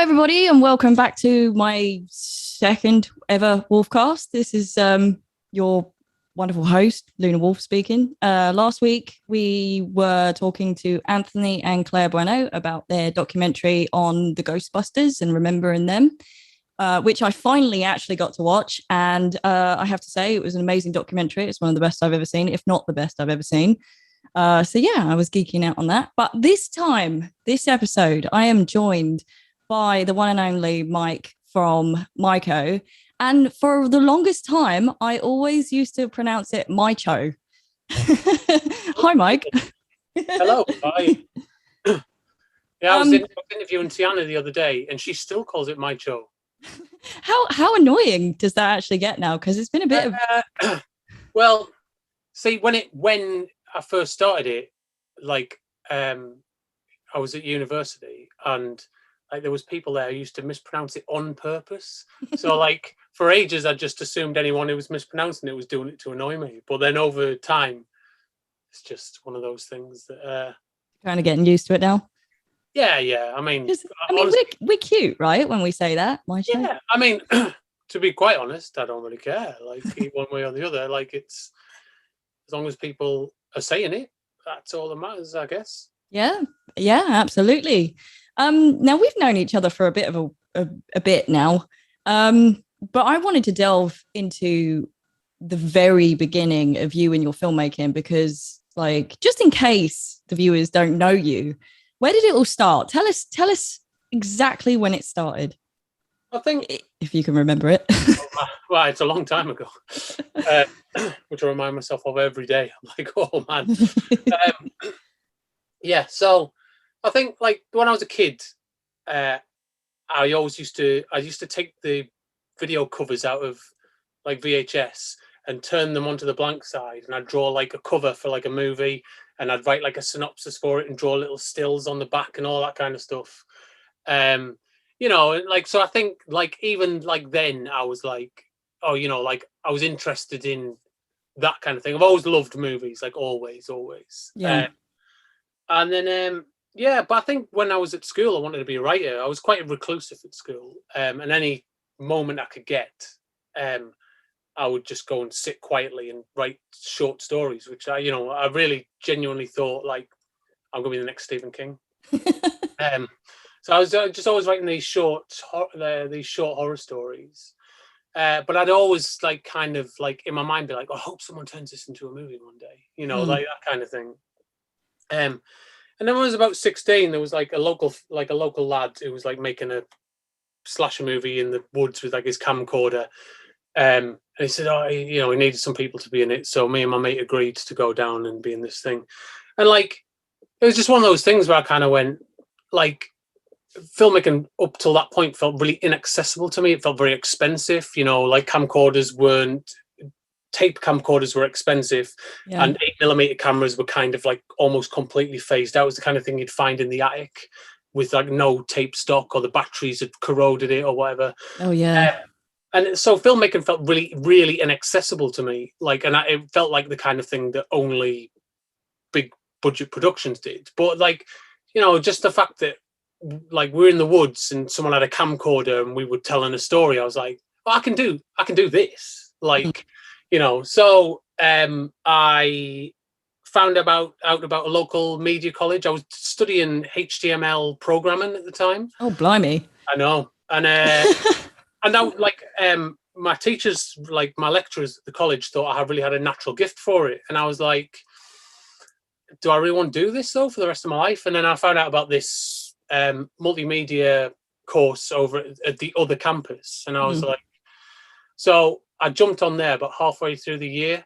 everybody, and welcome back to my second ever Wolfcast. This is your wonderful host, Luna Wolf, speaking. Last week, we were talking to Anthony and Claire Bueno about their documentary on the Ghostbusters and remembering them, which I finally actually got to watch. And I have to say, it was an amazing documentary. It's one of the best I've ever seen, if not the best I've ever seen. So yeah, I was geeking out on that. But this time, this episode, I am joined by the one and only Mike from Mycho. And for the longest time, I always used to pronounce it Mycho. Hi, Mike. Hello. Hi. Yeah, I was interviewing Tiana the other day, and she still calls it Mycho. How annoying does that actually get now? Because it's been a bit of. Well, see, when I first started it, like I was at university, and like there was people there who used to mispronounce it on purpose. So like for ages, I just assumed anyone who was mispronouncing it was doing it to annoy me. But then over time, it's just one of those things that kind of getting used to it now. Yeah. I mean, honestly, we're cute, right? When we say that, yeah. I mean, to be quite honest, I don't really care. Like one way or the other. Like it's as long as people are saying it, that's all that matters, I guess. Yeah, absolutely. Now we've known each other for a bit of a bit now, but I wanted to delve into the very beginning of you and your filmmaking because, like, just in case the viewers don't know you, where did it all start? Tell us exactly when it started. I think if you can remember it. Well, it's a long time ago, which I remind myself of every day. I'm like, oh man. Yeah, so I think like when I was a kid, I used to take the video covers out of like VHS and turn them onto the blank side, and I'd draw like a cover for like a movie, and I'd write like a synopsis for it and draw little stills on the back and all that kind of stuff. You know, like, so I think like even like then I was like, oh, you know, like I was interested in that kind of thing. I've always loved movies, like always. Yeah. And then, yeah, but I think when I was at school, I wanted to be a writer. I was quite reclusive at school. And any moment I could get, I would just go and sit quietly and write short stories, which I really genuinely thought like, I'm going to be the next Stephen King. So I was just always writing these short horror stories. But I'd always like kind of like in my mind be like, oh, I hope someone turns this into a movie one day, you know, like that kind of thing. And then when I was about 16, there was like a local lad who was like making a slasher movie in the woods with like his camcorder. And he said, oh, he needed some people to be in it. So me and my mate agreed to go down and be in this thing. And like, it was just one of those things where I kind of went like, filmmaking up till that point felt really inaccessible to me. It felt very expensive, you know, like tape camcorders were expensive, and 8mm cameras were kind of like almost completely phased out. It was the kind of thing you'd find in the attic with like no tape stock, or the batteries had corroded it or whatever. Oh yeah. And so filmmaking felt really, really inaccessible to me. Like, and it felt like the kind of thing that only big budget productions did. But like, you know, just the fact that like we're in the woods and someone had a camcorder and we were telling a story, I was like, well, I can do this. Like, you know, so I found out about a local media college. I was studying HTML programming at the time. Oh, blimey. I know. And and now like my teachers, like my lecturers at the college, thought I really had a natural gift for it. And I was like, do I really want to do this though for the rest of my life? And then I found out about this multimedia course over at the other campus, and I was like, so I jumped on there about halfway through the year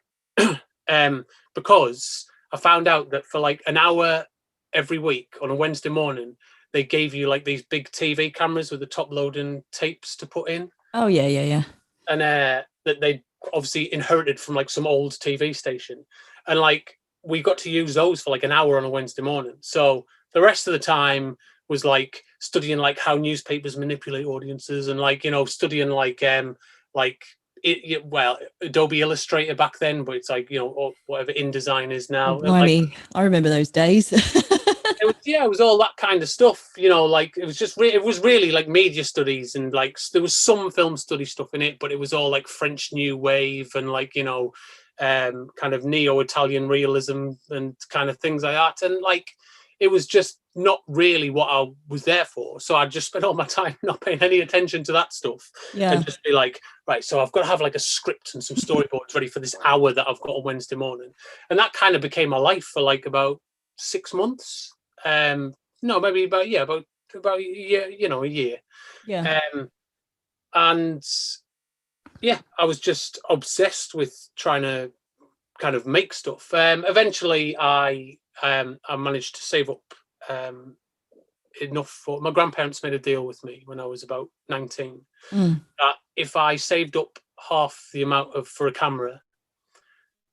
because I found out that for like an hour every week on a Wednesday morning, they gave you like these big TV cameras with the top loading tapes to put in. Oh yeah. And that they obviously inherited from like some old TV station, and like we got to use those for like an hour on a Wednesday morning. So the rest of the time was like studying like how newspapers manipulate audiences, and like, you know, studying like Adobe Illustrator back then, but it's like, you know, or whatever InDesign is now. Oh, blimey. Like, I remember those days. it was all that kind of stuff, like it was just it was really like media studies, and like there was some film study stuff in it, but it was all like French New Wave and like kind of neo-Italian realism and kind of things like that, and like it was just not really what I was there for. So I just spent all my time not paying any attention to that stuff, and just be like, right, so I've got to have like a script and some storyboards ready for this hour that I've got on Wednesday morning, and that kind of became my life for like about 6 months. No, maybe about a year, a year. Yeah. And yeah, I was just obsessed with trying to kind of make stuff. Eventually, I managed to save up enough for my grandparents made a deal with me when I was about 19 that if I saved up half the amount for a camera,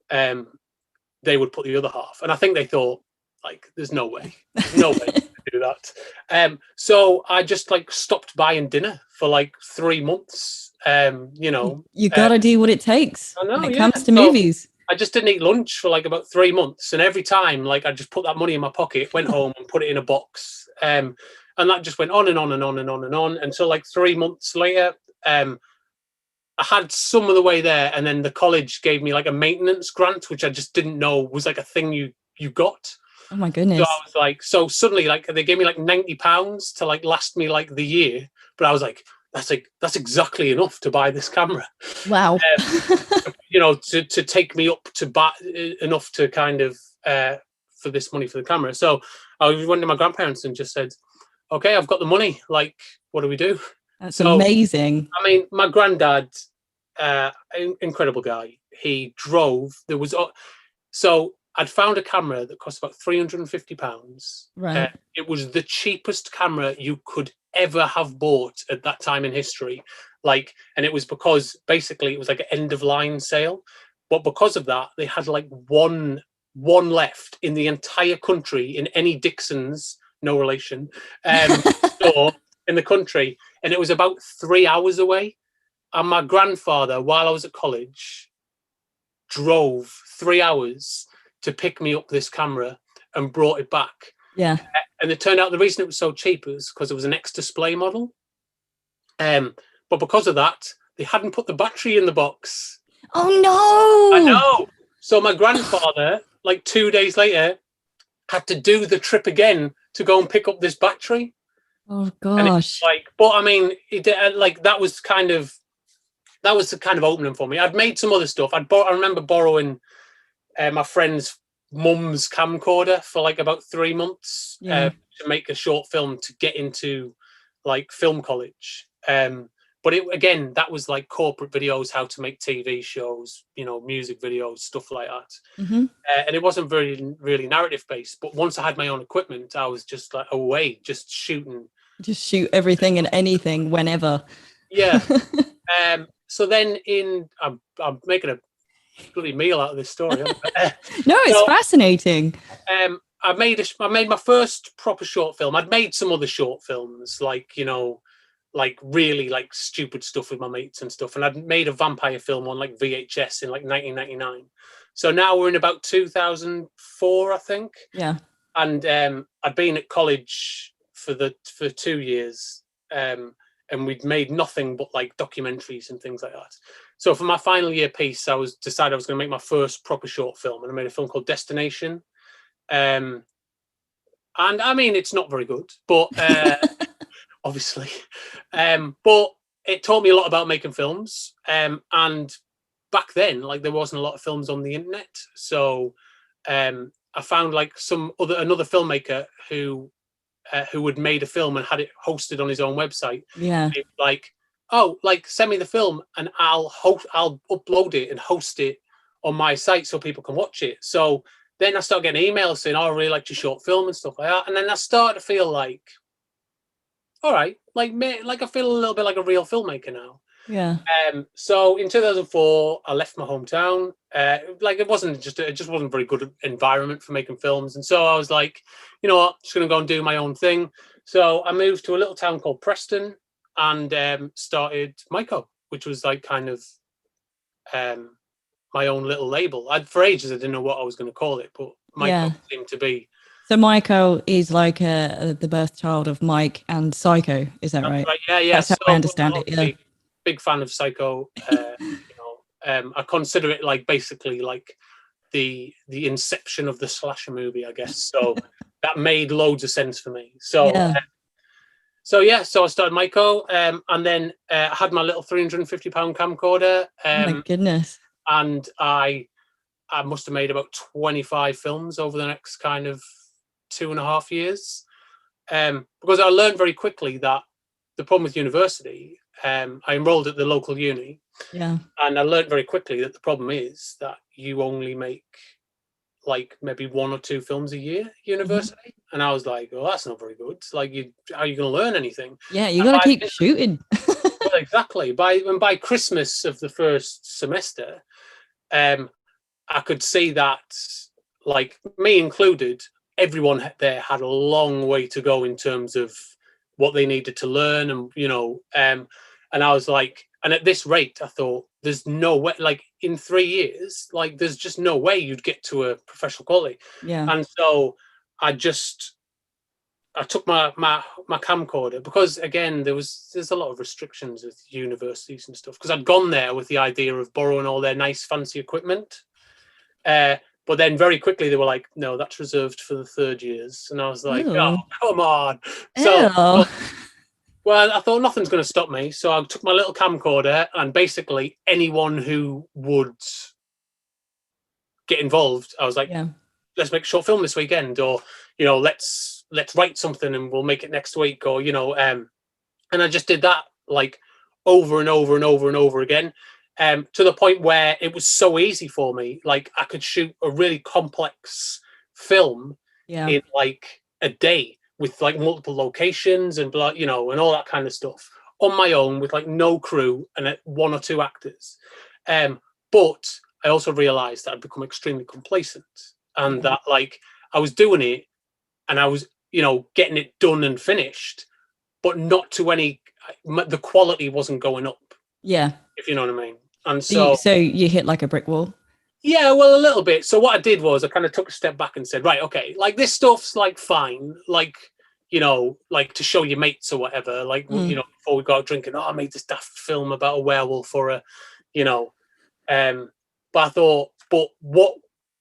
they would put the other half. And I think they thought, like, there's no way to do that. So I just like stopped buying dinner for like 3 months. You gotta do what it takes when it comes to movies. I just didn't eat lunch for like about 3 months, and every time, like, I just put that money in my pocket, went home and put it in a box, and that just went on and on and on and on and on until like 3 months later, I had some of the way there, and then the college gave me like a maintenance grant, which I just didn't know was like a thing you got. Oh my goodness! So I was like, so suddenly, like, they gave me like £90 to like last me like the year, but I was like, that's exactly enough to buy this camera. Wow. To take me up to buy enough to kind of for this money for the camera. So I went to my grandparents and just said, okay, I've got the money. Like, what do we do? That's amazing. I mean, my granddad, incredible guy. He drove. So I'd found a camera that cost about £350. Right. It was the cheapest camera you could ever have bought at that time in history. Like, and it was because basically it was like an end of line sale, but because of that, they had like one left in the entire country in any Dixon's, no relation, store in the country, and it was about 3 hours away. And my grandfather, while I was at college, drove 3 hours to pick me up this camera and brought it back. Yeah. And it turned out the reason it was so cheap was because it was an ex-display model. But because of that, they hadn't put the battery in the box. Oh no! I know. So my grandfather, like 2 days later, had to do the trip again to go and pick up this battery. Oh gosh! But I mean, that was the kind of opening for me. I'd made some other stuff. I remember borrowing my friend's mum's camcorder for like about 3 months to make a short film to get into like film college. But that was like corporate videos, how to make TV shows, music videos, stuff like that. Mm-hmm. And it wasn't really narrative based. But once I had my own equipment, I was just like away, just shooting. Just shoot everything and anything whenever. Yeah. So then I'm making a bloody meal out of this story. No, it's fascinating. I made my first proper short film. I'd made some other short films, like really like stupid stuff with my mates and stuff. And I'd made a vampire film on like VHS in like 1999. So now we're in about 2004, I think. Yeah. And I'd been at college for 2 years, and we'd made nothing but like documentaries and things like that. So for my final year piece, I decided I was going to make my first proper short film, and I made a film called Destination. And I mean, it's not very good, but obviously, but it taught me a lot about making films. And back then, like, there wasn't a lot of films on the internet, so I found like another filmmaker who had made a film and had it hosted on his own website. Yeah. Like, oh, like, send me the film and I'll upload it and host it on my site so people can watch it. So then I started getting emails saying, oh, I really liked your short film and stuff like that. And then I started to feel like, all right, like I feel a little bit like a real filmmaker now. Yeah. So in 2004, I left my hometown. It just wasn't a very good environment for making films. And so I was like, you know what, just going to go and do my own thing. So I moved to a little town called Preston and started Mycho, which was like kind of my own little label. For ages, I didn't know what I was going to call it, but Mycho seemed to be So Mycho is like the birth child of Mike and Psycho. Is that right? Right. Yeah, yeah. That's how So I understand it. Yeah. big fan of Psycho. I consider it like basically like the inception of the slasher movie, I guess. So that made loads of sense for me. Yeah. So yeah, so I started Myco, and then I had my little £350 camcorder, Oh my goodness. and I must have made about 25 films over the next kind of 2.5 years, because I learned very quickly that the problem with university, I enrolled at the local uni, Yeah. and I learned very quickly that the problem is that you only make like maybe 1 or 2 films a year university, and I was like, oh, that's not very good. Like, how are you going to learn anything? Yeah, you And got to keep shooting. well, exactly. By Christmas of the first semester, I could see that, like me included, everyone there had a long way to go in terms of what they needed to learn, and I was like, and at this rate, I thought, there's no way, like in 3 years, like there's just no way you'd get to a professional quality. Yeah. And so I just I took my camcorder, because again there's a lot of restrictions with universities and stuff, because I'd gone there with the idea of borrowing all their nice fancy equipment, but then very quickly they were like, no, that's reserved for the third years, and I was like, oh, Ew. come on. So Ew. well, I thought nothing's going to stop me, so I took my little camcorder, and basically anyone who would get involved, I was like, Yeah. let's make a short film this weekend, or let's write something and we'll make it next week, or and I just did that like over and over and over and over again, to the point where it was so easy for me, like I could shoot a really complex film Yeah. in like a day with like multiple locations and and all that kind of stuff on my own with like no crew and 1 or 2 actors, but I also realized that I'd become extremely complacent, and Yeah. that like I was doing it and I was, getting it done and finished, but not to any, the quality wasn't going up, Yeah. if you know what I mean. And So you, so, so you hit like a brick wall. yeah, well, a little bit. So what I did was I kind of took a step back and said, right, okay, like this stuff's like fine, like, like to show your mates or whatever, like, before we go out drinking, oh, I made this daft film about a werewolf or you know, but I thought, but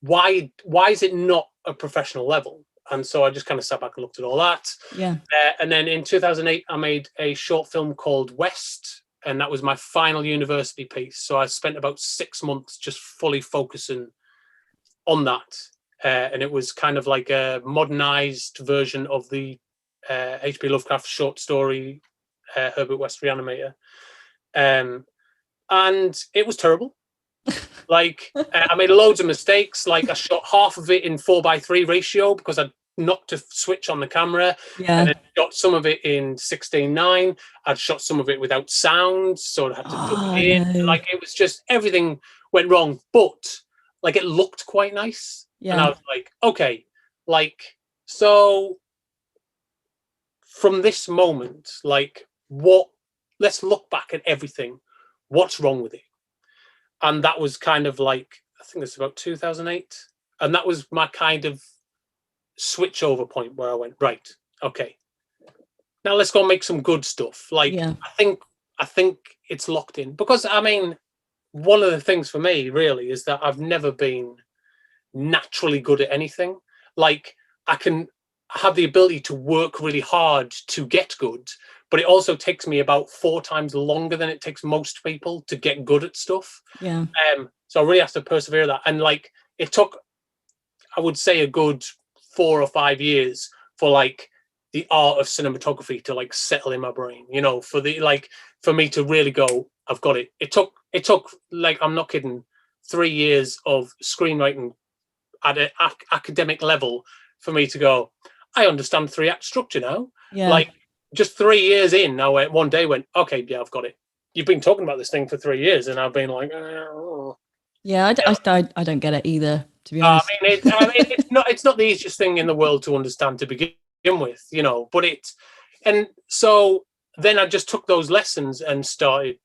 why is it not a professional level? And so I just kind of sat back and looked at all that. Yeah. And then in 2008, I made a short film called West, and that was my final university piece. So I spent about 6 months just fully focusing on that. And it was kind of like a modernized version of the H.P. Lovecraft short story, Herbert West Reanimator. And it was terrible. Like, I made loads of mistakes. Like, I shot half of it in 4:3 ratio because I knocked a switch on the camera, and Yeah. then shot some of it in 16:9. I'd shot some of it without sound, so I had to dub Oh it in. no. Like, it was just, everything went wrong, but like it looked quite nice. And I Yeah. was like, okay, like, so from this moment, like, let's look back at everything. What's wrong with it? And that was kind of like, I think it's about 2008, and that was my kind of switch over point where I went, right, okay, now let's go make some good stuff. Like, Yeah. I think it's locked in, because I mean, one of the things for me really is that I've never been naturally good at anything. Like, I can have the ability to work really hard to get good, but it also takes me about 4 times longer than it takes most people to get good at stuff. Yeah. So I really have to persevere that. And like, it took, I would say, a good 4 or 5 years for like the art of cinematography to like settle in my brain, for me to really go, I've got it. It took like, I'm not kidding, 3 years of screenwriting at an academic level for me to go, I understand 3-act structure now. Yeah. Like, just 3 years in, I went, one day went, okay, yeah, I've got it. You've been talking about this thing for 3 years, and I've been like, oh. Yeah. I don't get it either, to be honest. It's not the easiest thing in the world to understand to begin with, but and so then I just took those lessons and started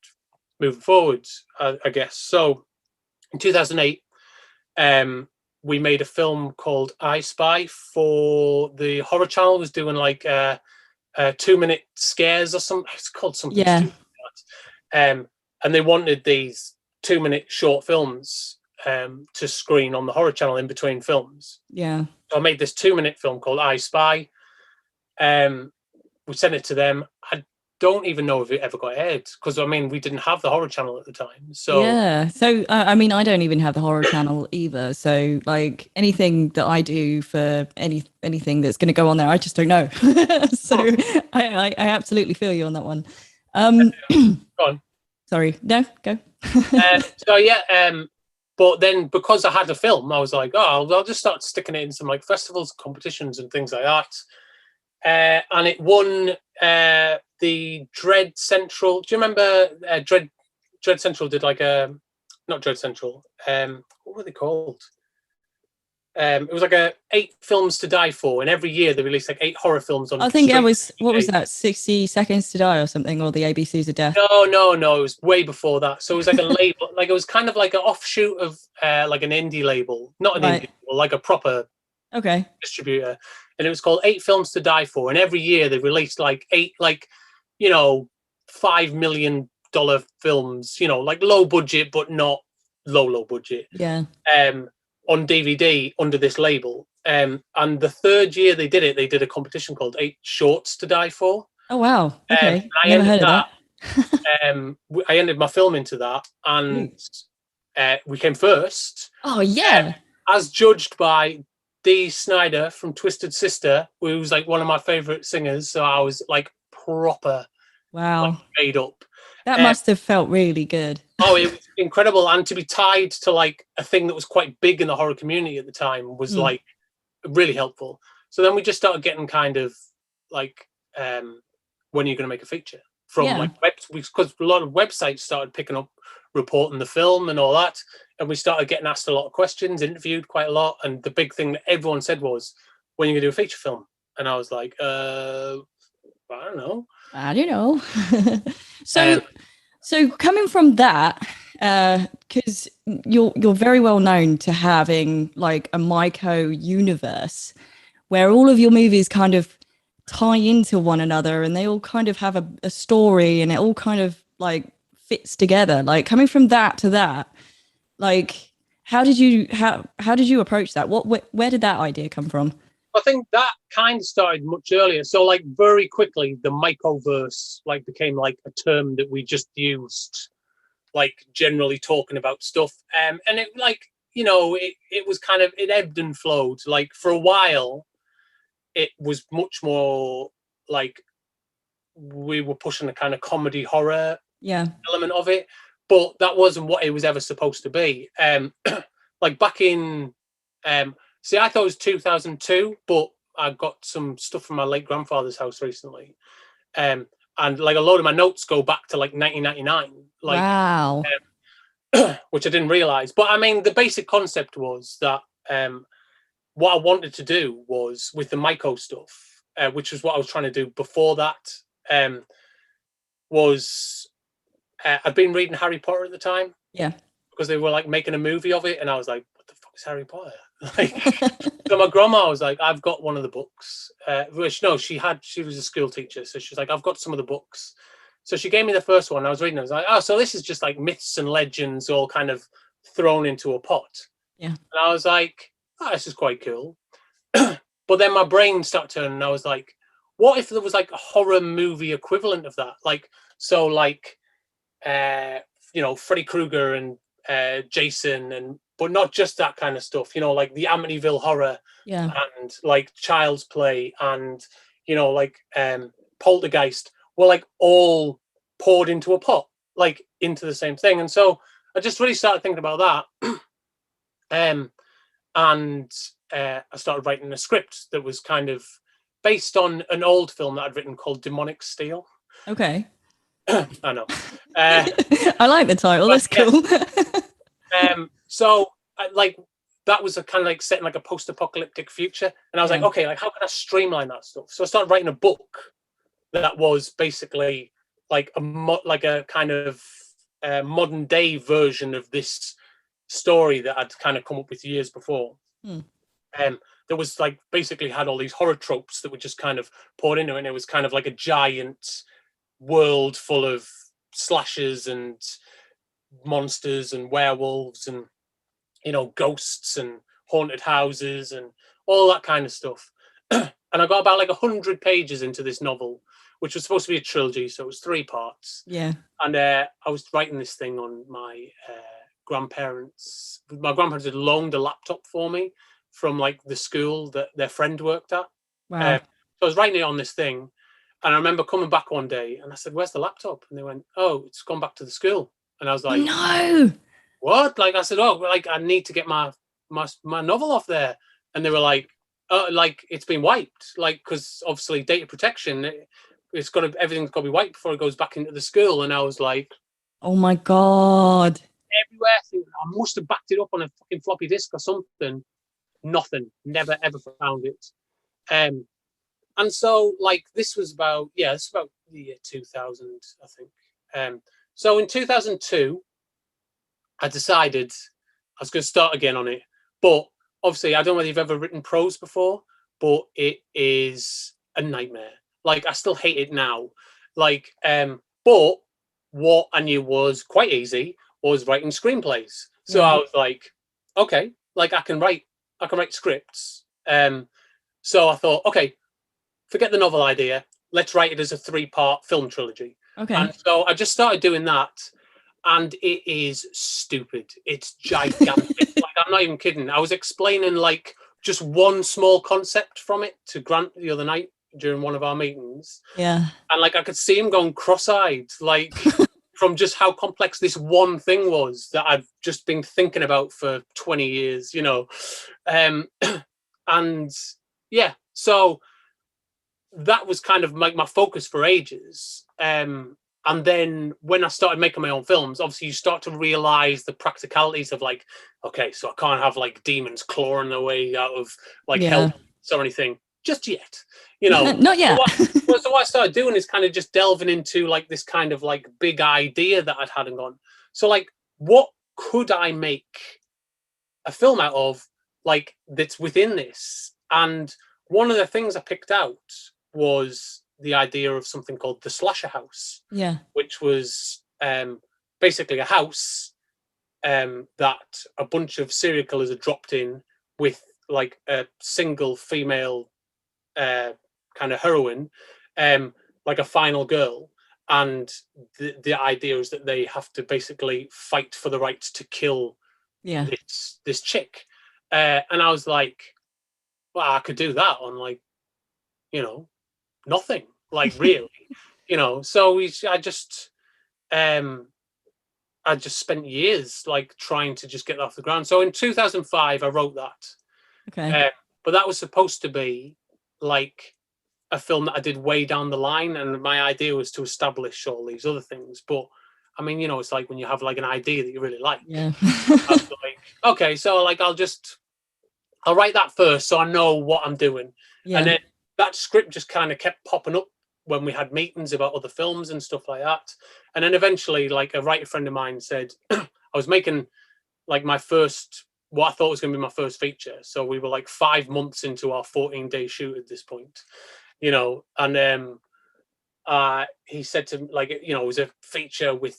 moving forwards, I guess. So in 2008, we made a film called I Spy for the Horror Channel. Was doing like 2-minute scares or something. It's called something stupid. And they wanted these 2-minute short films to screen on the Horror Channel in between films. Yeah. So I made this 2-minute film called I Spy. We sent it to them. I don't even know if it ever got aired because I mean we didn't have the Horror Channel at the time. So yeah, so I mean I don't even have the Horror Channel either. So like anything that I do for anything that's going to go on there, I just don't know. So I absolutely feel you on that one. go on. Sorry, no, go. So yeah, but then because I had a film, I was like, oh, I'll just start sticking it in some like festivals, competitions, and things like that. And it won the Dread Central. Do you remember Dread Central did like a not Dread Central? What were they called? It was like 8 films to die for, and every year they released like 8 horror films on. I think it was what was that 60 Seconds to Die or something, or the ABCs of Death. No, it was way before that. So it was like a label, like it was kind of like an offshoot of like an indie label, not an indie label, like a proper distributor. And it was called 8 Films to Die For, and every year they released like 8 like $5 million films, like low budget but not low budget. Yeah. On DVD under this label. And the third year they did it, they did a competition called 8 Shorts to Die For. Oh wow. Okay. I never heard of that. I entered my film into that, and we came first. Oh yeah. As judged by Dee Snider from Twisted Sister, who was like one of my favorite singers. So I was like proper like, made up. That must have felt really good. Oh, it was incredible. And to be tied to like a thing that was quite big in the horror community at the time was like really helpful. So then we just started getting kind of like, when are you going to make a feature? From like because a lot of websites started picking up reporting the film and all that. And we started getting asked a lot of questions, interviewed quite a lot. And the big thing that everyone said was, when are you going to do a feature film? And I was like, I don't know. So coming from that, because you're very well known to having like a Mycho universe where all of your movies kind of tie into one another and they all kind of have a story and it all kind of like fits together. Like coming from that to that, like how did you approach that? Where did that idea come from? I think that kind of started much earlier. So like very quickly, the Mychoverse like became like a term that we just used, like generally talking about stuff. And it like, it was kind of, it ebbed and flowed. Like for a while, it was much more like we were pushing a kind of comedy horror element of it, but that wasn't what it was ever supposed to be. Like back in, see, I thought it was 2002, but I got some stuff from my late grandfather's house recently. And like a load of my notes go back to like 1999. Like, wow. Which I didn't realize. But I mean, the basic concept was that what I wanted to do was with the Mycho stuff, which was what I was trying to do before that, was I'd been reading Harry Potter at the time. Yeah. Because they were like making a movie of it. And I was like, what the fuck is Harry Potter? Like, so my grandma was like, I've got one of the books. Which no, she was a school teacher, so she's like, I've got some of the books. So she gave me the first one. I was reading. I was like, oh, so this is just like myths and legends all kind of thrown into a pot. Yeah. And I was like, oh, this is quite cool. But then my brain started turning, and I was like, what if there was like a horror movie equivalent of that? Like, so like, Freddy Krueger and Jason but not just that kind of stuff, like the Amityville Horror and like Child's Play and, like Poltergeist were like all poured into a pot, like into the same thing. And so I just really started thinking about that. And I started writing a script that was kind of based on an old film that I'd written called Demonic Steel. Okay. I know. I like the title. That's cool. So like that was a kind of like set in like a post-apocalyptic future, and I was like, okay, like how can I streamline that stuff? So I started writing a book that was basically like a kind of modern day version of this story that I'd kind of come up with years before. Hmm. That was like basically had all these horror tropes that were just kind of poured into it, and it was kind of like a giant world full of slashers and monsters and werewolves and ghosts and haunted houses and all that kind of stuff. And I got about like 100 pages into this novel, which was supposed to be a trilogy, so it was 3 parts. Yeah. And I was writing this thing on my grandparents. My grandparents had loaned a laptop for me from like the school that their friend worked at. Wow. So I was writing it on this thing, and I remember coming back one day, and I said, "Where's the laptop?" And they went, "Oh, it's gone back to the school." And I was like, No. "What?" Like I said, "Oh, like I need to get my novel off there," and they were like, "Oh, like it's been wiped, like because obviously data protection, it's got to everything's got to be wiped before it goes back into the school." And I was like, Oh my God. everywhere. I must have backed it up on a fucking floppy disk or something. Nothing. Never ever found it. And so like this was about the year 2000, I think. So in 2002, I decided I was going to start again on it. But obviously, I don't know whether you've ever written prose before, but it is a nightmare. Like I still hate it now. Like, but what I knew was quite easy was writing screenplays. So Yeah. I was like, okay, like I can write scripts. So I thought, okay, forget the novel idea. Let's write it as a 3-part film trilogy. Okay. And so I just started doing that, and it is stupid. It's gigantic. Like I'm not even kidding. I was explaining like just one small concept from it to Grant the other night during one of our meetings, Yeah. and like I could see him going cross-eyed, like from just how complex this one thing was that I've just been thinking about for 20 years, and yeah, so that was kind of like my focus for ages. And then when I started making my own films, obviously you start to realize the practicalities of like, okay, so I can't have like demons clawing their way out of like Yeah. hell or anything just yet, you know. Not yet. So what I started doing is kind of just delving into like this kind of like big idea that I'd had and gone. So like, what could I make a film out of like that's within this? And one of the things I picked out was the idea of something called the slasher house, Yeah. which was basically a house that a bunch of serial killers are dropped in with like a single female kind of heroine, like a final girl. And the idea is that they have to basically fight for the right to kill Yeah. this chick. And I was like, well, I could do that on like, nothing, like really, So um, I just spent years like trying to just get that off the ground. So in 2005, I wrote that. Okay. But that was supposed to be like a film that I did way down the line, and my idea was to establish all these other things. But I mean, it's like when you have like an idea that you really like. Yeah. I was like, okay, so like I'll write that first so I know what I'm doing. Yeah. And then that script just kind of kept popping up when we had meetings about other films and stuff like that. And then eventually, like a writer friend of mine said, I was making like my first, what I thought was going to be my first feature. So we were like 5 months into our 14-day shoot at this point, and he said to like, it was a feature with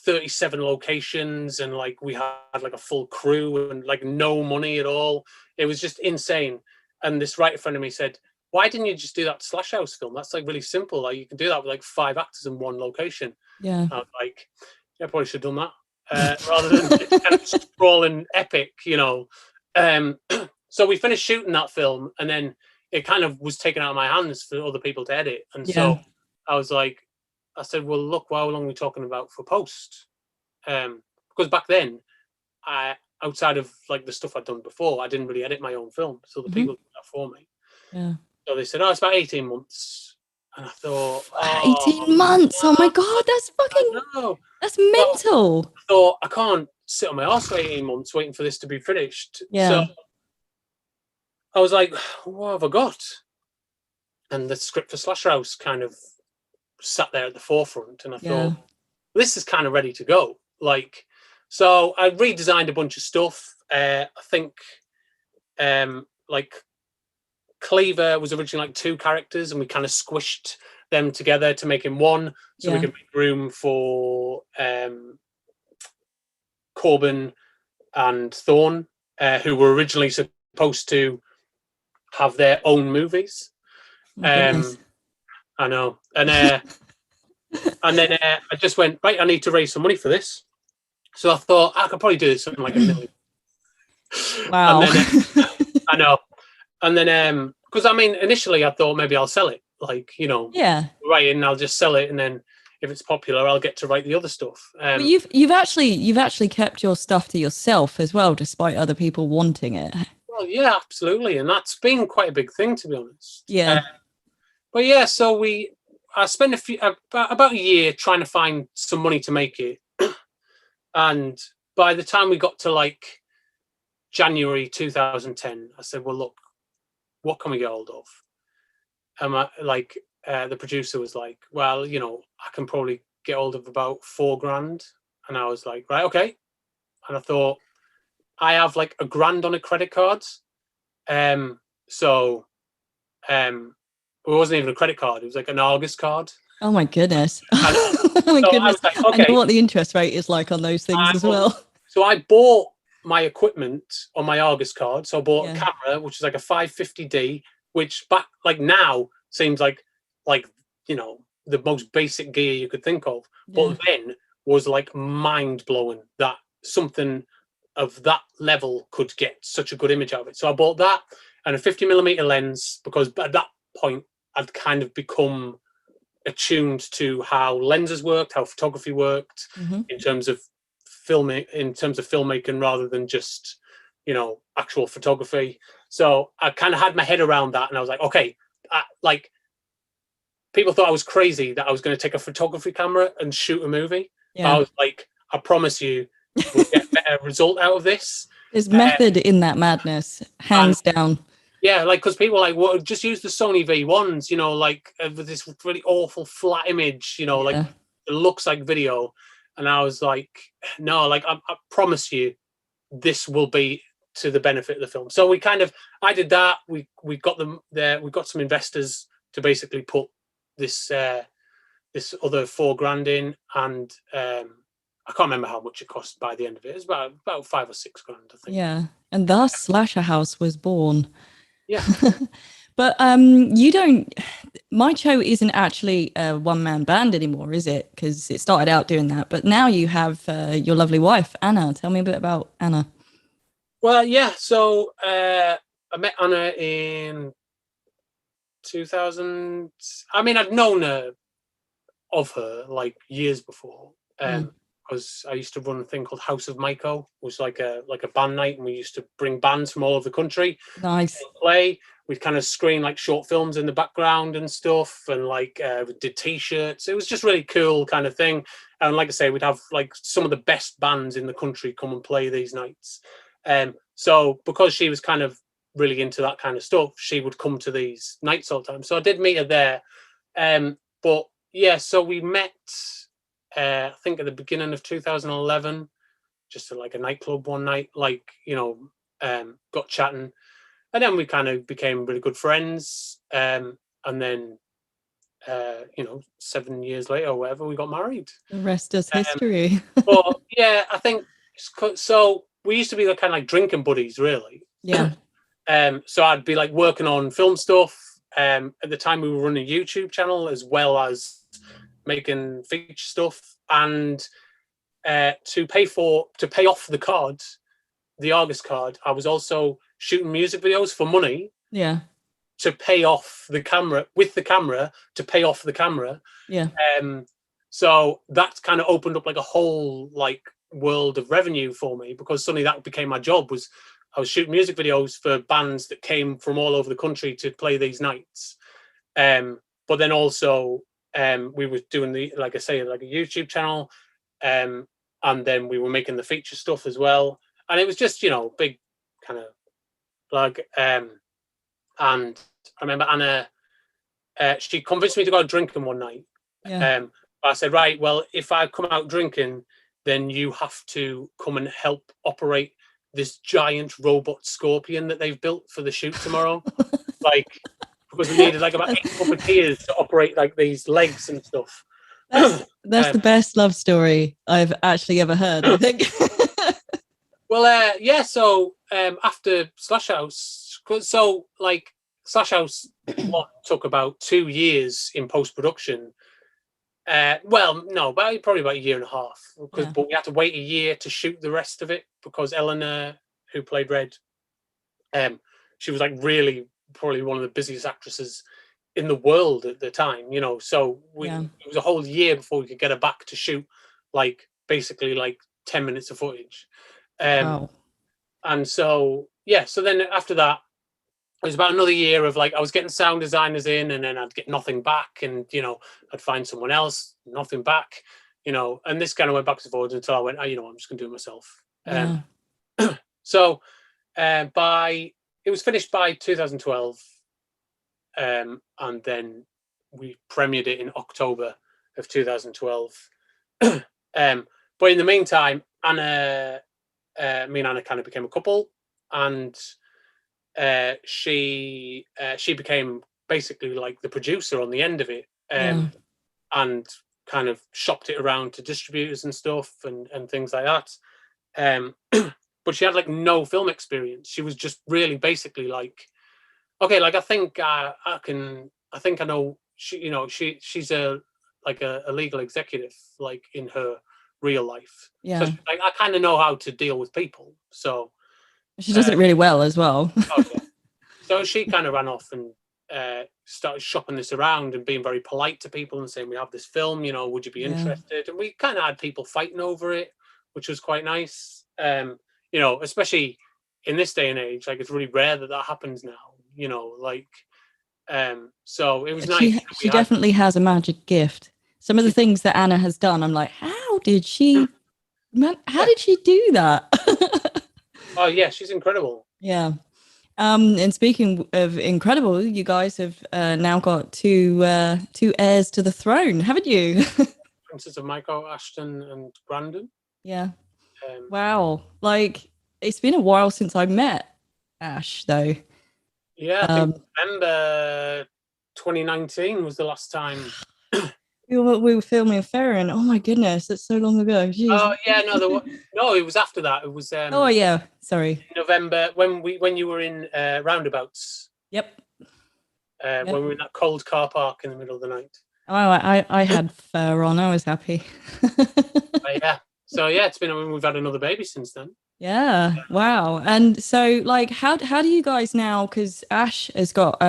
37 locations, and like we had like a full crew and like no money at all. It was just insane. And this writer friend of me said, why didn't you just do that Slash House film? That's like really simple. Like you can do that with like 5 actors in one location. Yeah. I was like, yeah, I probably should have done that rather than kind of sprawling epic, So we finished shooting that film, and then it kind of was taken out of my hands for other people to edit. And so I was like, I said, well, look, how long are we talking about for post? Because back then, outside of like the stuff I'd done before, I didn't really edit my own film. So the people did that for me. Yeah. So they said, oh, it's about 18 months. And I thought, 18 months. Oh my God, that's fucking, that's mental. So I thought, I can't sit on my arse for 18 months waiting for this to be finished. Yeah. So I was like, what have I got? And the script for Slash House kind of sat there at the forefront. And I thought, this is kind of ready to go. Like, so I redesigned a bunch of stuff. I think like Cleaver was originally like 2 characters, and we kind of squished them together to make him one, so we could make room for Corbin and Thorne, who were originally supposed to have their own movies. I know, and and then I just went, right, I need to raise some money for this. So I thought I could probably do something like $1 million. Wow. And then, I know. And then, because I mean, initially I thought maybe I'll sell it, like, you know, right, and I'll just sell it, and then if it's popular, I'll get to write the other stuff. But you've actually kept your stuff to yourself as well, despite other people wanting it. Well, yeah, absolutely, and that's been quite a big thing, to be honest. Yeah. But yeah, so I spent about a year trying to find some money to make it, and by the time we got to like January 2010, I said, well, look, what can we get hold of? And the producer was like, well, you know, I can probably get hold of about $4,000. And I was like, right, okay. And I thought, I have like $1,000 on a credit card. So it wasn't even a credit card. It was like an Argus card. Oh my goodness. Oh my goodness. I was like, okay. I know what the interest rate is like on those things as well. So I bought my equipment on my Argus card. So I bought a camera, which is like a 550D, which back like now seems like, you know, the most basic gear you could think of. But then was like mind blowing that something of that level could get such a good image out of it. So I bought that and a 50mm lens, because at that point I'd kind of become attuned to how lenses worked, how photography worked, in terms of filmmaking, rather than just, you know, actual photography. So I kind of had my head around that, and I was like, okay, like people thought I was crazy that I was going to take a photography camera and shoot a movie. I was like, I promise you, we'll get a better result out of this. There's method in that madness, hands down. Yeah, like, because people are like, well, just use the Sony V1s, you know, like with this really awful flat image, you know, like it looks like video. And I was like, no, like I promise you, this will be to the benefit of the film. So I did that. We got them there. We got some investors to basically put this this other $4,000 in, and I can't remember how much it cost by the end of it. It was about $5,000 or $6,000, I think. Yeah, and thus Slasher House was born. Yeah. But Mycho isn't actually a one-man band anymore, is it? Because it started out doing that, but now you have your lovely wife, Anna. Tell me a bit about Anna. Well, yeah. So I met Anna in 2000. I mean, I'd known of her like years before, because I used to run a thing called House of Mycho. It was like a band night, and we used to bring bands from all over the country. Nice. Play. We'd kind of screen like short films in the background and stuff, and like we did T-shirts. It was just really cool kind of thing. And like I say, we'd have like some of the best bands in the country come and play these nights. So because she was kind of really into that kind of stuff, she would come to these nights all the time. So I did meet her there. But yeah, so we met, I think at the beginning of 2011, just at like a nightclub one night, like, you know, got chatting. And then we kind of became really good friends. And then, you know, 7 years later or whatever, we got married. The rest is history. But yeah, I think so. We used to be kind of like drinking buddies, really. Yeah. So I'd be like working on film stuff. At the time, we were running a YouTube channel as well as making feature stuff. And to pay off the card, the Argus card, I was also shooting music videos for money. Yeah. To pay off the camera, to pay off the camera. Yeah. So that kind of opened up like a whole like world of revenue for me, because suddenly that became my job. I was shooting music videos for bands that came from all over the country to play these nights. But then also we were doing like I say, like a YouTube channel. And then we were making the feature stuff as well. And it was just, you know, big kind of like, and I remember Anna, she convinced me to go out drinking one night. Yeah. I said, right, well, if I come out drinking, then you have to come and help operate this giant robot scorpion that they've built for the shoot tomorrow. Like, because they needed like about 8 puppeteers to operate like these legs and stuff. That's the best love story I've actually ever heard, I think. Well, yeah. So after Slash House, so like Slash House one took about 2 years in post production. Well, no, probably about a year and a half. But we had to wait a year to shoot the rest of it because Eleanor, who played Red, she was like really probably one of the busiest actresses in the world at the time. You know, so it was a whole year before we could get her back to shoot like basically like 10 minutes of footage. Wow. And so so then after that, it was about another year of like I was getting sound designers in, and then I'd get nothing back, and you know I'd find someone else, nothing back, you know, and this kind of went backwards and forwards until I went, you know, I'm just gonna do it myself. So it was finished by 2012, and then we premiered it in October of 2012. But in the meantime, me and Anna kind of became a couple, and she became basically like the producer on the end of it, and kind of shopped it around to distributors and stuff and things like that. But she had like no film experience. She was just really basically like, okay, like I think I know she, you know, she's a legal executive like in her real life. So like I kind of know how to deal with people. So she does it really well as well. So she kind of ran off and started shopping this around and being very polite to people and saying, we have this film, you know, would you be interested? And we kind of had people fighting over it, which was quite nice. You know, especially in this day and age, like it's really rare that happens now, you know, like, so it was nice. She definitely has a magic gift. Some of the things that Anna has done, I'm like, how did she do that? Oh yeah, she's incredible. Yeah. And speaking of incredible, you guys have now got two heirs to the throne, haven't you? Princess of Mycho, Ashton and Brandon. Yeah. Wow. Like, it's been a while since I met Ash, though. Yeah, I think November 2019 was the last time. We were filming Farron. Oh my goodness, that's so long ago. Jeez. Oh yeah, no, it was after that. It was oh yeah, sorry. November when you were in Roundabouts. Yep. When we were in that cold car park in the middle of the night. Oh, I had fur on. I was happy. Yeah. So yeah, we've had another baby since then. Yeah. Wow. And so like how do you guys now, because Ash has got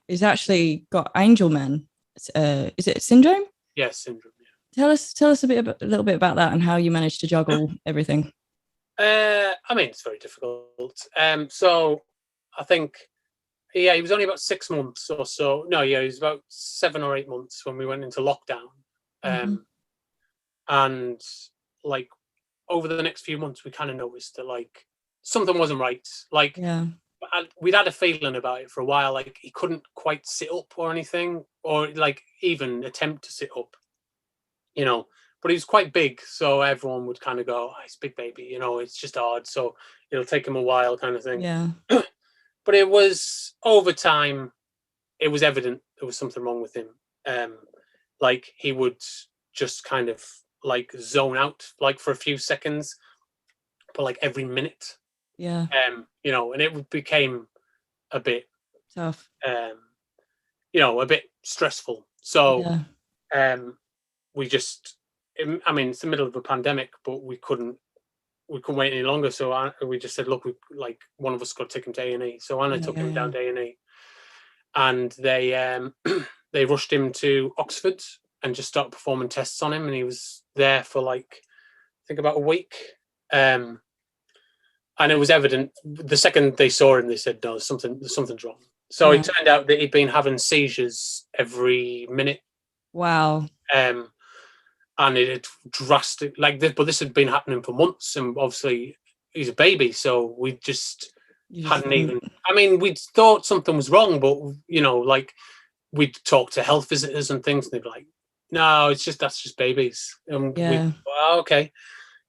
is actually got Angelman. Is it syndrome? Yes, syndrome. Yeah. Tell us a little bit about that and how you managed to juggle everything. I mean, it's very difficult. So I think he was only about 6 months or so. No, he was about 7 or 8 months when we went into lockdown. And like over the next few months, we kind of noticed that like something wasn't right. Like we'd had a feeling about it for a while. Like he couldn't quite sit up or anything, or like even attempt to sit up, you know. But he was quite big, so everyone would kind of go, oh, "He's a big baby," you know. It's just hard, so it'll take him a while, kind of thing. Yeah. But it was over time. It was evident there was something wrong with him. Like he would just kind of like zone out, like for a few seconds, but like every minute. Yeah. You know, and it became a bit tough. You know, a bit stressful. So, we just. I mean, it's the middle of a pandemic, but we couldn't wait any longer. So we just said, look, one of us got to take him to A&E. So Anna took him down to A&E, and they rushed him to Oxford and just started performing tests on him. And he was there for like, I think about a week. And it was evident the second they saw him, they said, no, something's wrong. So it turned out that he'd been having seizures every minute. Wow. And it had drastic like this, but this had been happening for months, and obviously he's a baby, so we just hadn't even. I mean, we'd thought something was wrong, but you know, like we'd talk to health visitors and things, and they'd be like, "No, that's just babies." And we, well, okay,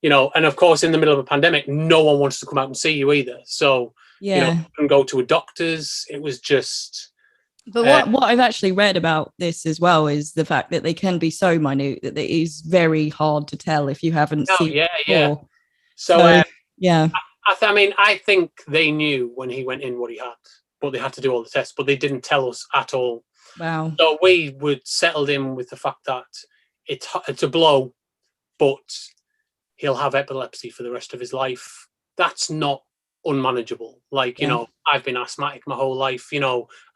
and of course, in the middle of a pandemic, no one wants to come out and see you either. So, Yeah. couldn't go to a doctor's. It was just. But what I've actually read about this as well is the fact that they can be so minute that it is very hard to tell if you haven't seen it before. So, yeah. I think they knew when he went in what he had, but they had to do all the tests, but they didn't tell us at all. Wow. So we were settled in with the fact that it's a blow, but he'll have epilepsy for the rest of his life. That's not unmanageable. Like, I've been asthmatic my whole life.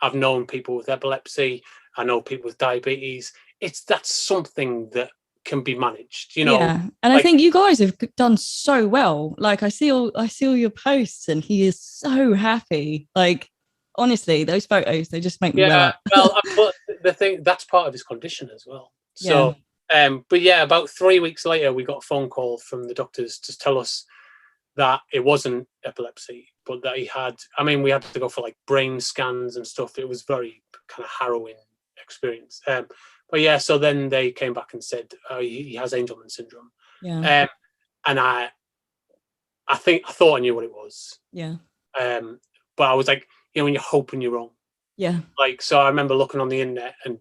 I've known people with epilepsy. I know people with diabetes. That's something that can be managed, Yeah. And I think you guys have done so well. Like I see all your posts and he is so happy. Like, honestly, those photos, they just make me well up. But the thing, that's part of his condition as well. So, but yeah, about 3 weeks later, we got a phone call from the doctors to tell us that it wasn't epilepsy, but that he had, we had to go for like brain scans and stuff. It was very kind of harrowing experience. But yeah, so then they came back and said he has Angelman syndrome. Yeah. And I thought I knew what it was. Yeah. But I was like, when you're hoping you're wrong. Yeah. Like, so I remember looking on the internet and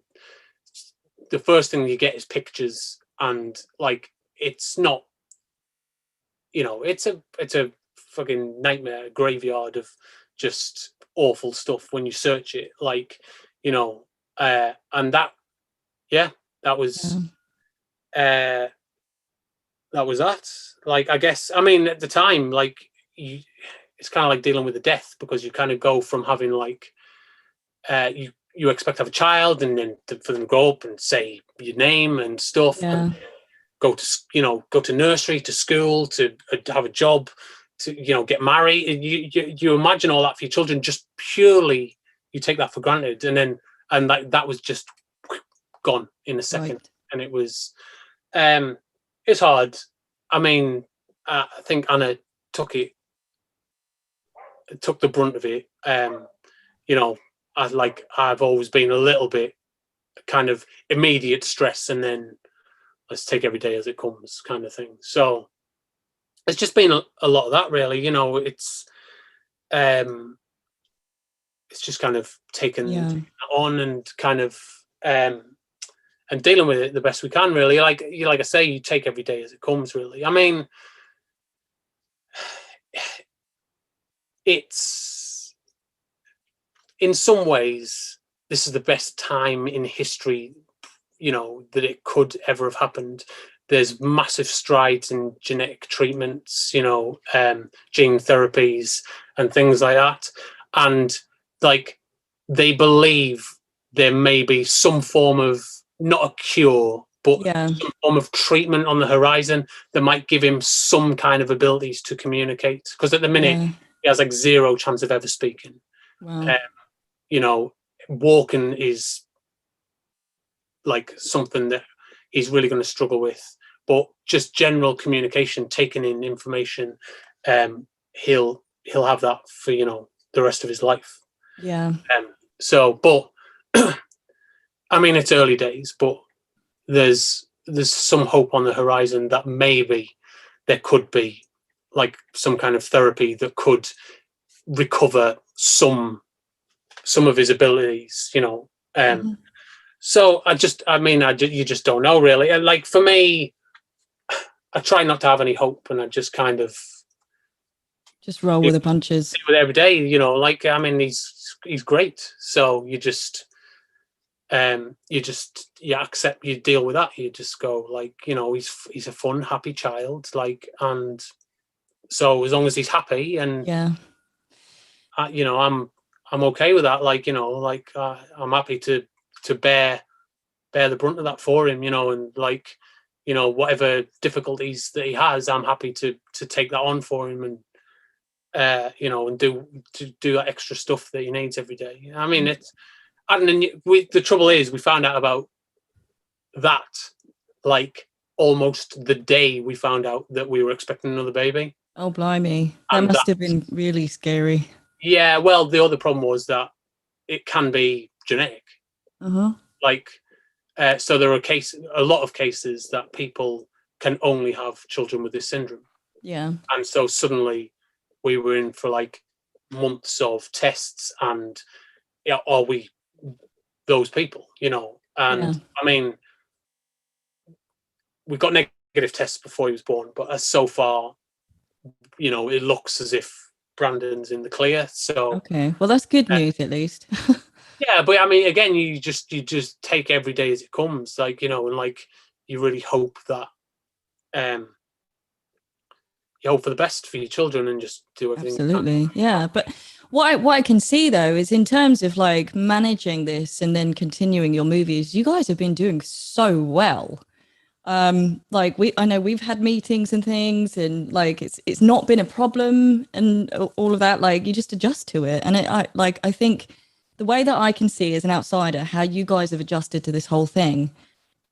the first thing you get is pictures, and like, it's not, it's a fucking nightmare graveyard of just awful stuff when you search it. Like, and that, that was, that was that. Like, I guess, at the time, like, it's kind of like dealing with a death, because you kind of go from having like, you expect to have a child, and then for them to grow up and say your name and stuff, and go to nursery, to school, to have a job, to get married. You imagine all that for your children. Just purely, you take that for granted, and like that was just gone in a second, and it was, it's hard. I think Anna took the brunt of it. I've always been a little bit kind of immediate stress, and then let's take every day as it comes kind of thing. So it's just been a lot of that, really. It's just kind of taken on, and kind of and dealing with it the best we can, really. Like I say, you take every day as it comes, really. It's, in some ways, this is the best time in history, that it could ever have happened. There's massive strides in genetic treatments, gene therapies and things like that. And like, they believe there may be some form of, not a cure, but some form of treatment on the horizon that might give him some kind of abilities to communicate. Because at the minute, he has like zero chance of ever speaking. Wow. Walking is like something that he's really going to struggle with, but just general communication, taking in information, he'll have that for the rest of his life. But it's early days, but there's some hope on the horizon that maybe there could be like some kind of therapy that could recover some of his abilities, So you just don't know, really. And like, for me, I try not to have any hope, and I just kind of just roll with the punches with every day. He's great. So you accept, you deal with that. You just go like, he's a fun, happy child. Like, and so as long as he's happy, and I'm okay with that. Like, I'm happy to bear the brunt of that for him, and like, whatever difficulties that he has, I'm happy to take that on for him, and and do that extra stuff that he needs every day. It's, and then the trouble is, we found out about that like almost the day we found out that we were expecting another baby. Oh, blimey. That must have been really scary. Yeah, well, the other problem was that it can be genetic. Like, so there are a lot of cases that people can only have children with this syndrome. Yeah. And so suddenly we were in for like months of tests and are we those people, And I mean, we got negative tests before he was born, but so far, it looks as if Brandon's in the clear. So okay, well, that's good news at least. yeah, but I mean, again, you just take every day as it comes, like, and like you really hope that you hope for the best for your children and just do everything. Absolutely, yeah. But what I can see though is in terms of like managing this and then continuing your movies, you guys have been doing so well. Like I know we've had meetings and things, and like it's not been a problem and all of that. Like you just adjust to it, and I think the way that I can see as an outsider how you guys have adjusted to this whole thing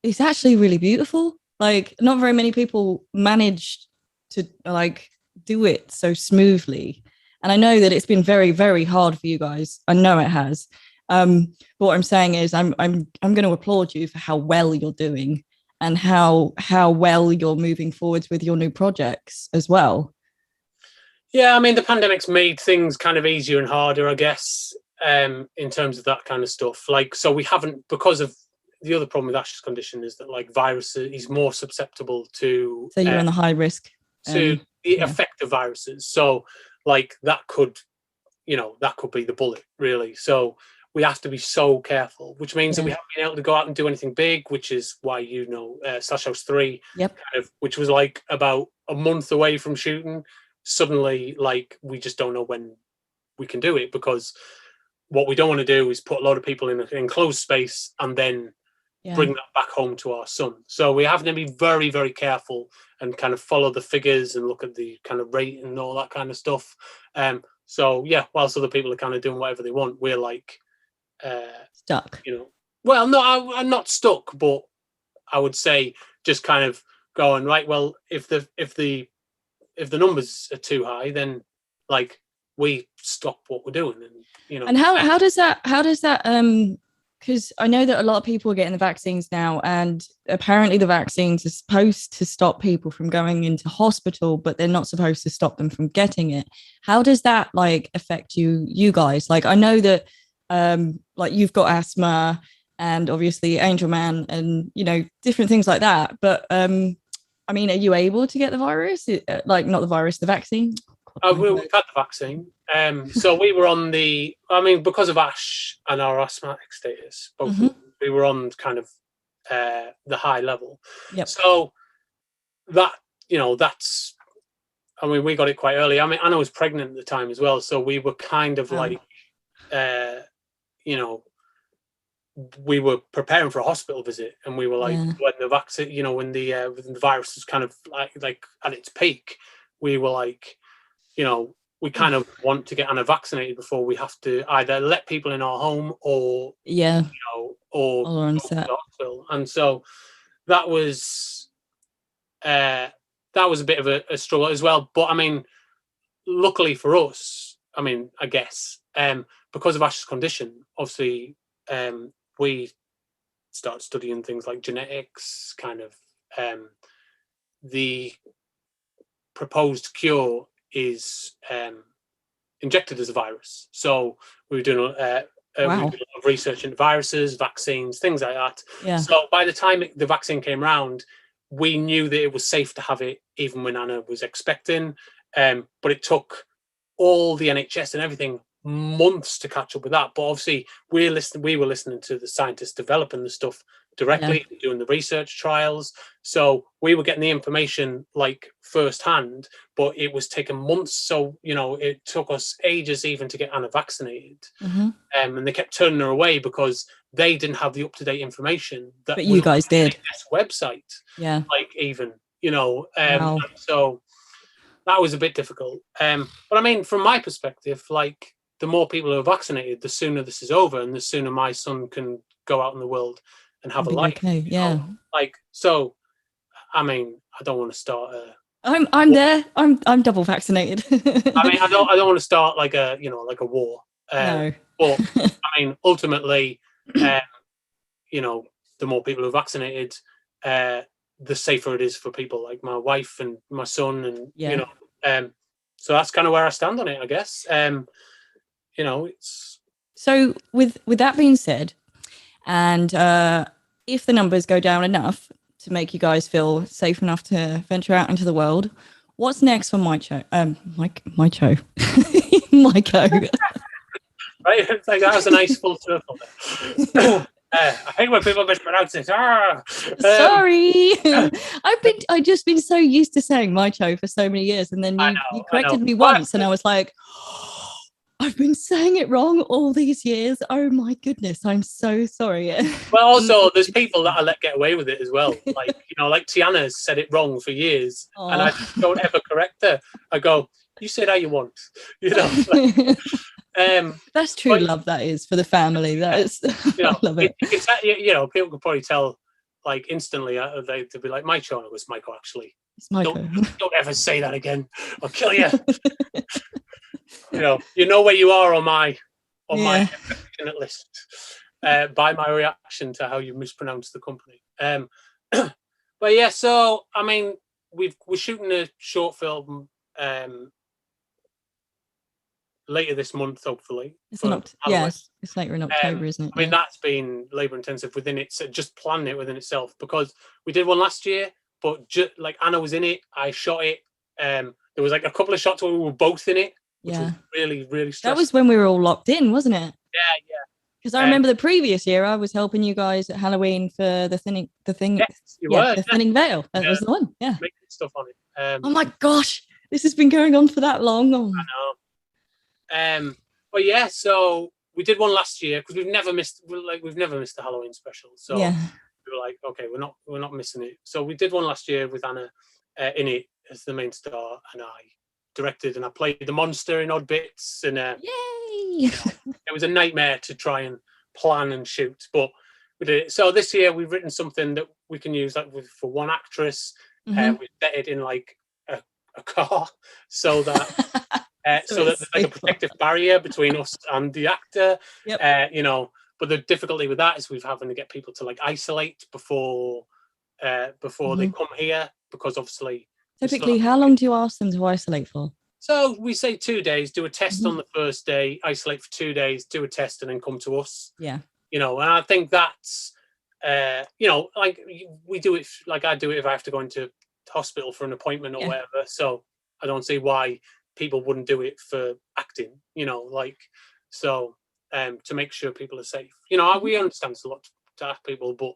is actually really beautiful. Like not very many people manage to like do it so smoothly, and I know that it's been very, very hard for you guys. I know it has. But what I'm saying is I'm going to applaud you for how well you're doing and how well you're moving forwards with your new projects as well. Yeah, I mean, the pandemic's made things kind of easier and harder, I guess, in terms of that kind of stuff. Like, so we haven't, because of the other problem with Ash's condition is that like viruses, he's more susceptible to. So you're on the high risk. To the effect of viruses. So like that could be the bullet, really. So we have to be so careful, which means that we haven't been able to go out and do anything big, which is why Slash House 3 Yep. kind of, which was like about a month away from shooting, suddenly like we just don't know when we can do it, because what we don't want to do is put a lot of people in an enclosed space and then bring that back home to our son. So we have to be very, very careful and kind of follow the figures and look at the kind of rate and all that kind of stuff. So yeah, whilst other people are kind of doing whatever they want, we're like stuck. Well, no, I'm not stuck, but I would say just kind of going right. Well, if the numbers are too high, then like we stop what we're doing, and And how does that because I know that a lot of people are getting the vaccines now, and apparently the vaccines are supposed to stop people from going into hospital, but they're not supposed to stop them from getting it. How does that like affect you guys? Like I know that like you've got asthma and obviously Angel Man and different things like that. But I mean, are you able to get the virus? Like not the virus, the vaccine? We've had the vaccine. So we were on because of Ash and our asthmatic status, both we were on kind of the high level. Yep. So that, that's, I mean, we got it quite early. I mean, Anna was pregnant at the time as well. So we were kind of like, we were preparing for a hospital visit, and we were like, when the vaccine, when the virus was kind of like at its peak, we were like, we kind of want to get Anna vaccinated before we have to either let people in our home or or on set. The hospital. And so that was a bit of a struggle as well. But I mean, luckily for us, I mean, I guess because of Ash's condition, obviously we started studying things like genetics, kind of the proposed cure is injected as a virus. So we were doing a lot of research into viruses, vaccines, things like that. Yeah. So by the time the vaccine came around, we knew that it was safe to have it even when Anna was expecting. But it took all the NHS and everything months to catch up with that. But obviously we were listening to the scientists developing the stuff directly, doing the research trials. So we were getting the information like firsthand, but it was taking months. So, it took us ages even to get Anna vaccinated. And they kept turning her away because they didn't have the up-to-date information that but you guys did. This website. Yeah. Like even, so that was a bit difficult. But I mean, from my perspective, like the more people who are vaccinated, the sooner this is over and the sooner my son can go out in the world and have a life. Okay, yeah. Like, so, I mean, I don't want to start I'm there. I'm double vaccinated. I mean, I don't want to start like a war. No. But I mean, ultimately, the more people who are vaccinated, the safer it is for people like my wife and my son, and Yeah. so that's kind of where I stand on it, I guess. It's So with that being said, and if the numbers go down enough to make you guys feel safe enough to venture out into the world, what's next for Mycho? Mycho. Mycho. right. It's like that was a nice full circle there. I hate when people mispronounce it. Sorry. I just been so used to saying Mycho for so many years, and then you corrected me once, and I was like, I've been saying it wrong all these years. Oh my goodness, I'm so sorry. Well, also there's people that I let get away with it as well. Like, like Tiana's said it wrong for years, and I don't ever correct her. I go, you say it how you want, that's true love. That is for the family. That is, I love it. People could probably tell, like instantly. They'd be like, "Mycho," it was Mycho. Actually, it's Mycho. Don't ever say that again. I'll kill you. You know where you are on my affectionate list by my reaction to how you mispronounce the company. But yeah, so I mean, we're shooting a short film later this month, hopefully. It's later in October, isn't it? I mean, that's been labour intensive within it. So just planning it within itself, because we did one last year, but like Anna was in it, I shot it. There was like a couple of shots where we were both in it, which was really, really stressful. That was when we were all locked in, wasn't it? Yeah. Because I remember the previous year I was helping you guys at Halloween for the thinning veil. That was the one. Yeah. Making stuff on it. Oh my gosh, this has been going on for that long. Oh. I know. But yeah, so we did one last year because we've never missed a Halloween special. So we were like, okay, we're not missing it. So we did one last year with Anna in it as the main star, and I directed and I played the monster in odd bits, and yay! It was a nightmare to try and plan and shoot, but we did it. So this year we've written something that we can use like for one actress. We set it in like a car so that so that there's like a protective barrier between us and the actor. But the difficulty with that is we're having to get people to like isolate before they come here, because obviously typically how long do you ask them to isolate for? So we say 2 days, do a test on the first day, isolate for 2 days, do a test, and then come to us. Yeah. And I think that's, like we do it, like I do it if I have to go into hospital for an appointment or whatever. So I don't see why people wouldn't do it for acting, to make sure people are safe. We understand it's a lot to ask people, but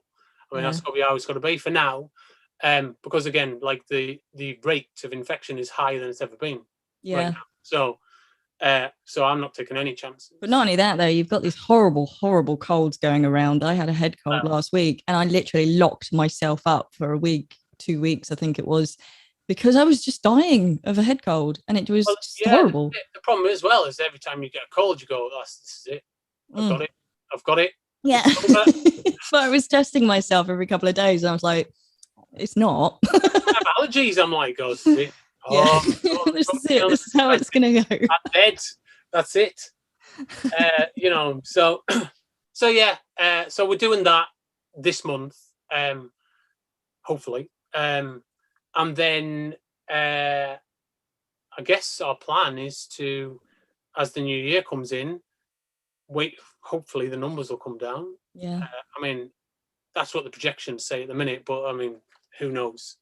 I mean, that's what we always got to be for now. Because again, like the rate of infection is higher than it's ever been. Yeah. Right now. So I'm not taking any chances. But not only that, though, you've got these horrible, horrible colds going around. I had a head cold last week, and I literally locked myself up for a week, 2 weeks, I think it was, because I was just dying of a head cold, and it was horrible. The problem as well is every time you get a cold, you go, this is it. I've got it. Yeah. But I was testing myself every couple of days, and I was like, it's not. I have allergies. I'm like, this is it. This is it. This is how it's going to go. That's it. So we're doing that this month, hopefully. And then I guess our plan is to, as the new year comes in, wait. Hopefully the numbers will come down. Yeah. I mean, that's what the projections say at the minute, but I mean, who knows?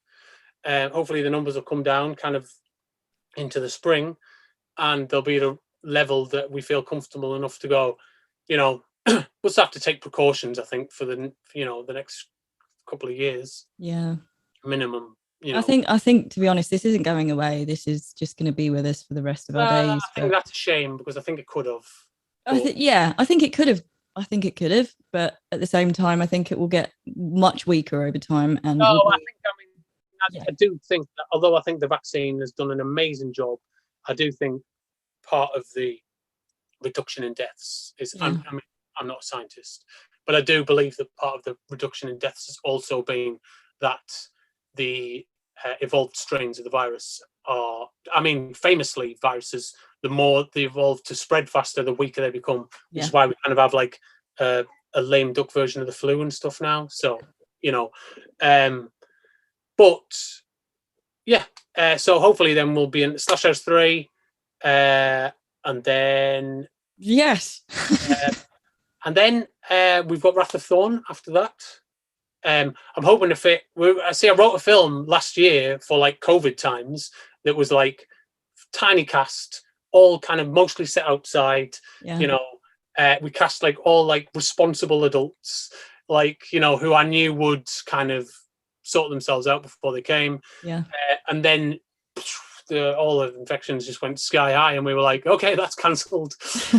Hopefully the numbers will come down kind of into the spring, and they'll be at a level that we feel comfortable enough to go, we'll just have to take precautions, I think, for the next couple of years. Yeah. Minimum. I think to be honest, this isn't going away. This is just going to be with us for the rest of our days. I think that's a shame, because I think it could have. I think it could have. I think it could have, but at the same time, I think it will get much weaker over time. And I do think that, although I think the vaccine has done an amazing job, I do think part of the reduction in deaths is. I'm not a scientist, but I do believe that part of the reduction in deaths has also been that the evolved strains of the virus are. I mean, famously, viruses, the more they evolve to spread faster, the weaker they become, which is why we kind of have like a lame duck version of the flu and stuff now. So, But yeah, so hopefully then we'll be in Slash House 3, and then yes. and then we've got Wrath of Thorn after that. I'm hoping to fit. I wrote a film last year for like COVID times that was like tiny cast, all kind of mostly set outside. Yeah. You know, we cast like all like responsible adults, like, you know, who I knew would kind of sort themselves out before they came. Yeah. And then all the infections just went sky high, and we were like, okay, that's cancelled.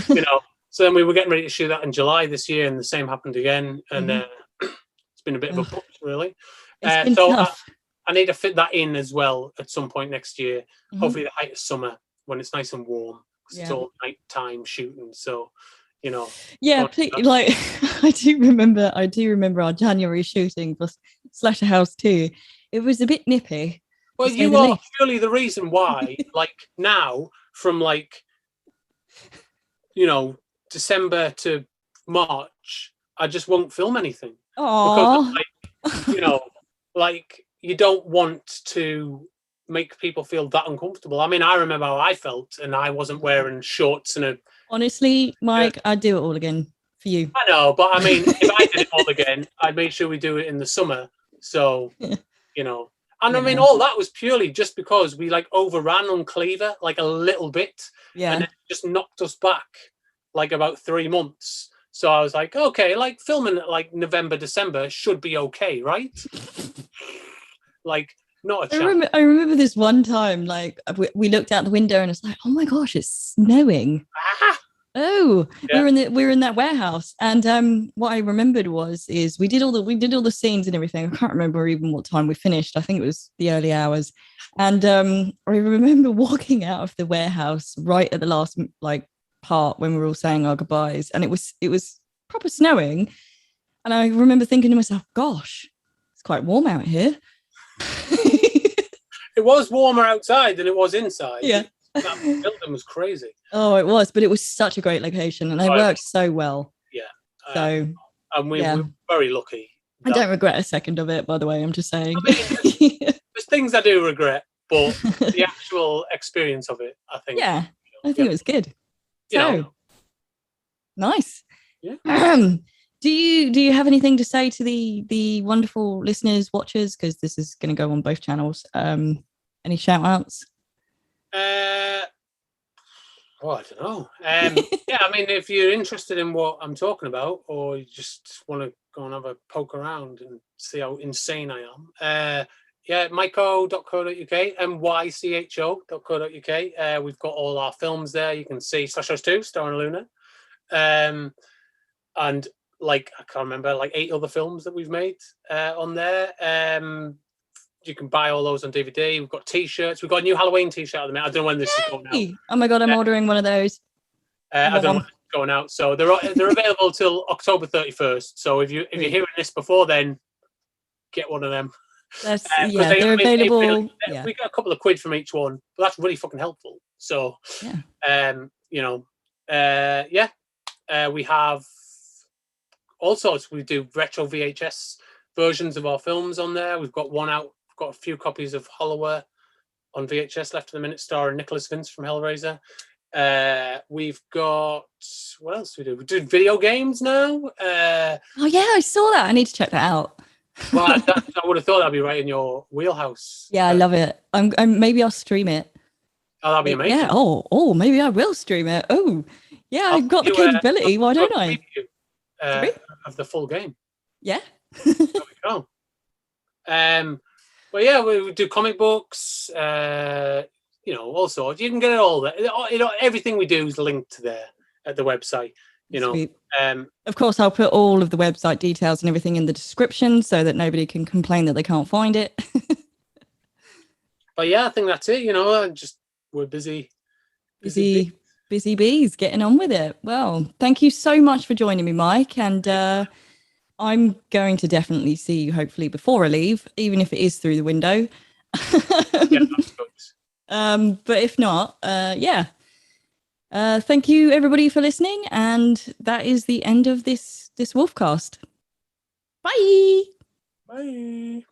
You know. So then we were getting ready to shoot that in July this year, and the same happened again. And it's been a bit of a push, really. It's been so tough. I need to fit that in as well at some point next year. Hopefully the height of summer, when it's nice and warm, because it's all nighttime shooting. So, you know. Yeah, like I do remember our January shooting for Slasher House 2. It was a bit nippy. Well, you are purely the reason why, like now, from like, you know, December to March, I just won't film anything. Oh, because, like, you know, like you don't want to make people feel that uncomfortable. I mean, I remember how I felt, and I wasn't wearing shorts and a. Honestly, Mike, I'd do it all again for you. I know, but I mean, if I did it all again, I'd make sure we do it in the summer. So, you know, and I mean, all that was purely just because we like overran on Cleaver like a little bit, and it just knocked us back like about 3 months. So I was like, okay, like filming like November, December should be okay, right? Like, not a chance. I remember this one time, like we looked out the window and it's like, oh my gosh, it's snowing. Oh, we were in that warehouse, and what I remembered is we did all the scenes and everything. I can't remember even what time we finished. I think it was the early hours, and I remember walking out of the warehouse right at the last like part when we were all saying our goodbyes, and it was proper snowing, and I remember thinking to myself, gosh, it's quite warm out here. It was warmer outside than it was inside. Yeah. That building was crazy. Oh, it was, but it was such a great location, and they worked so well. Yeah. So, and we were very lucky. I don't regret a second of it, by the way. I'm just saying. I mean, there's things I do regret, but the actual experience of it, I think. Yeah, I think it was good. So, nice. Yeah. Do you have anything to say to the wonderful listeners, watchers? Because this is going to go on both channels. Any shout outs? I don't know. Yeah, I mean, if you're interested in what I'm talking about, or you just want to go and have a poke around and see how insane I am, mycho.co.uk, mycho.co.uk. We've got all our films there. You can see Slash House 2, starring Luna. And like, I can't remember, like 8 other films that we've made on there. You can buy all those on DVD. We've got T-shirts. We've got a new Halloween T-shirt at the minute. I don't know when this is going out. Oh my God, I'm ordering one of those. I don't know when it's going out. So they're available till October 31st. So if you're hearing this before then, get one of them. They're available. We got a couple of quid from each one, but that's really fucking helpful. So, we have all sorts. We do retro VHS versions of our films on there. We've got one out. We've got a few copies of Hollower on VHS left in the minute, starring Nicholas Vince from Hellraiser. We've got, what else do we do? We do video games now. Oh yeah, I saw that. I need to check that out. Well, I would have thought that'd be right in your wheelhouse. Yeah, I love it. I'm maybe I'll stream it. Oh, that'd be amazing. Yeah. Oh, maybe I will stream it. Oh, yeah, I've got the capability. Why don't I? Of the full game. Yeah. There we go. Well, yeah, we do comic books. All sorts. You can get it all there. Everything we do is linked there at the website. Sweet. Of course, I'll put all of the website details and everything in the description so that nobody can complain that they can't find it. But yeah, I think that's it. We're busy bees getting on with it. Well, thank you so much for joining me, Mike. And I'm going to definitely see you hopefully before I leave, even if it is through the window. Yeah, that's good. But if not, thank you everybody for listening, and that is the end of this Wolfcast. Bye. Bye.